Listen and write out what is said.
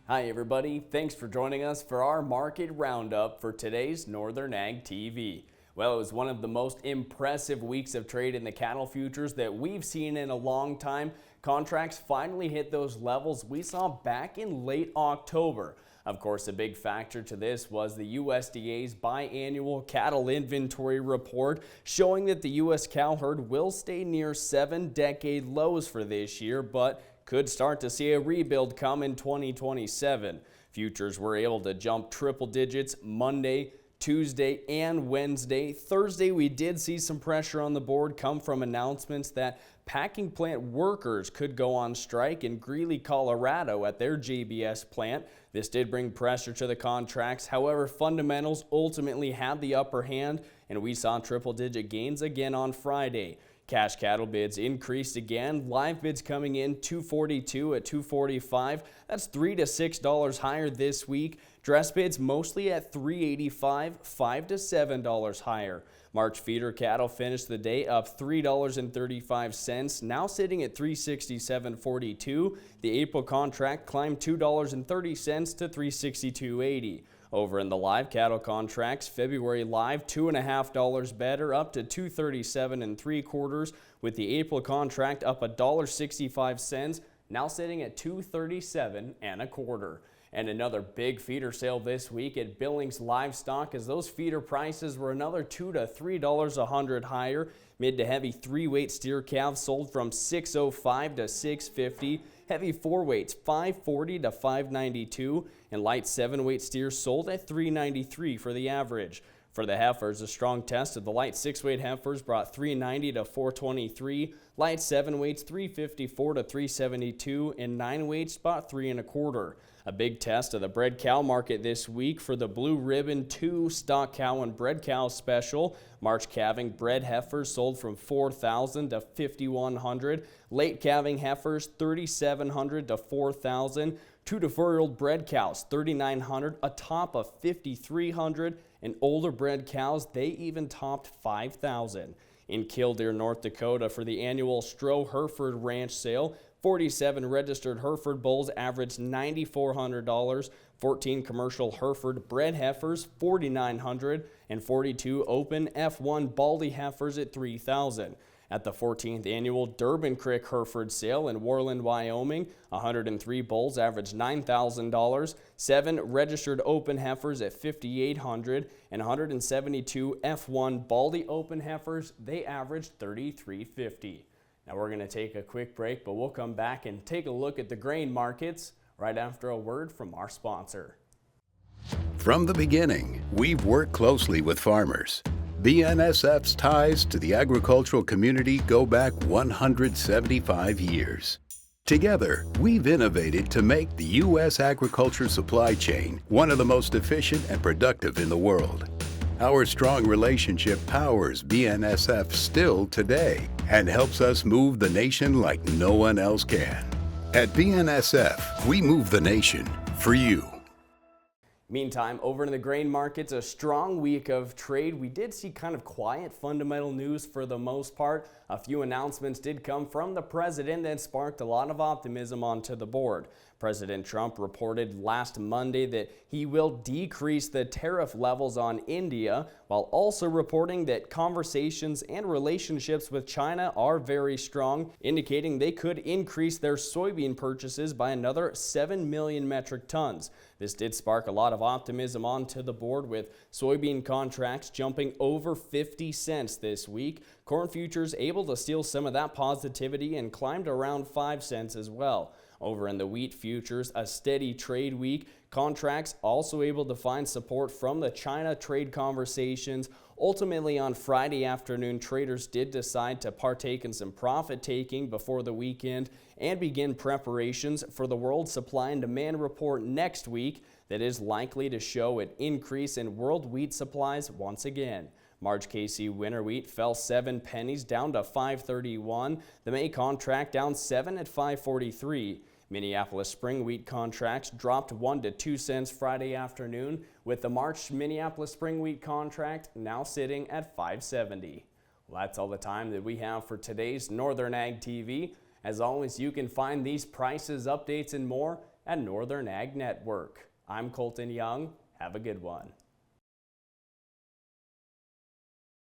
Hi everybody, thanks for joining us for our market roundup for today's Northern Ag TV. Well, it was one of the most impressive weeks of trade in the cattle futures that we've seen in a long time. Contracts finally hit those levels we saw back in late October. Of course, a big factor to this was the USDA's biannual cattle inventory report showing that the U.S. cow herd will stay near 7-decade lows for this year, but could start to see a rebuild come in 2027. Futures were able to jump triple digits Monday, Tuesday, and Wednesday. Thursday, we did see some pressure on the board come from announcements that packing plant workers could go on strike in Greeley, Colorado at their JBS plant. This did bring pressure to the contracts. However, fundamentals ultimately had the upper hand, and we saw triple-digit gains again on Friday. Cash cattle bids increased again. Live bids coming in $242 at $245. That's $3 to $6 higher this week. Dress bids mostly at $385, $5 to $7 higher. March feeder cattle finished the day up $3.35, now sitting at $367.42. The April contract climbed $2.30 to $362.80. Over in the live cattle contracts, February live $2.50 better, up to $237 3/4, with the April contract up $1.65, now sitting at $237 1/4. And another big feeder sale this week at Billings Livestock, as those feeder prices were another $2 to $3 a hundred higher. Mid to heavy 3-weight steer calves sold from $605 to $650. Heavy 4-weights $540 to $592, and light 7-weight steers sold at $393 for the average. For the heifers, a strong test of the light 6-weight heifers brought $390 to $423, light 7-weights $354 to $372, and 9-weights bought $3 1/4. A big test of the bred cow market this week for the Blue Ribbon 2 stock cow and bred cow special. March calving bred heifers sold from $4,000 to $5,100. Late calving heifers $3,700 to $4,000. 2 to 4-year-old bred cows $3,900, a top of $5,300, and older bred cows, they even topped $5,000. In Killdeer, North Dakota, for the annual Stroh Hereford Ranch sale, 47 registered Hereford bulls averaged $9,400, 14 commercial Hereford bred heifers $4,900, and 42 open F1 Baldy heifers at $3,000. At the 14th annual Durbin Creek Hereford sale in Worland, Wyoming, 103 bulls averaged $9,000, 7 registered open heifers at $5,800, and 172 F1 Baldy open heifers, they averaged $3,350. Now we're going to take a quick break, but we'll come back and take a look at the grain markets right after a word from our sponsor. From the beginning, we've worked closely with farmers. BNSF's ties to the agricultural community go back 175 years. Together, we've innovated to make the U.S. agriculture supply chain one of the most efficient and productive in the world. Our strong relationship powers BNSF still today and helps us move the nation like no one else can. At BNSF, we move the nation for you. Meantime, over in the grain markets, a strong week of trade. We did see kind of quiet fundamental news for the most part. A few announcements did come from the president that sparked a lot of optimism onto the board. President Trump reported last Monday that he will decrease the tariff levels on India, while also reporting that conversations and relationships with China are very strong, indicating they could increase their soybean purchases by another 7 million metric tons. This did spark a lot of optimism onto the board, with soybean contracts jumping over 50 cents this week. Corn futures able to steal some of that positivity and climbed around 5 cents as well. Over in the wheat futures, a steady trade week. Contracts also able to find support from the China trade conversations. Ultimately, on Friday afternoon, traders did decide to partake in some profit taking before the weekend and begin preparations for the world supply and demand report next week that is likely to show an increase in world wheat supplies once again. March KC winter wheat fell 7 pennies down to $5.31. The May contract down 7 at $5.43. Minneapolis spring wheat contracts dropped 1 to 2 cents Friday afternoon, with the March Minneapolis spring wheat contract now sitting at $5.70. Well, that's all the time that we have for today's Northern Ag TV. As always, you can find these prices, updates, and more at Northern Ag Network. I'm Colton Young. Have a good one.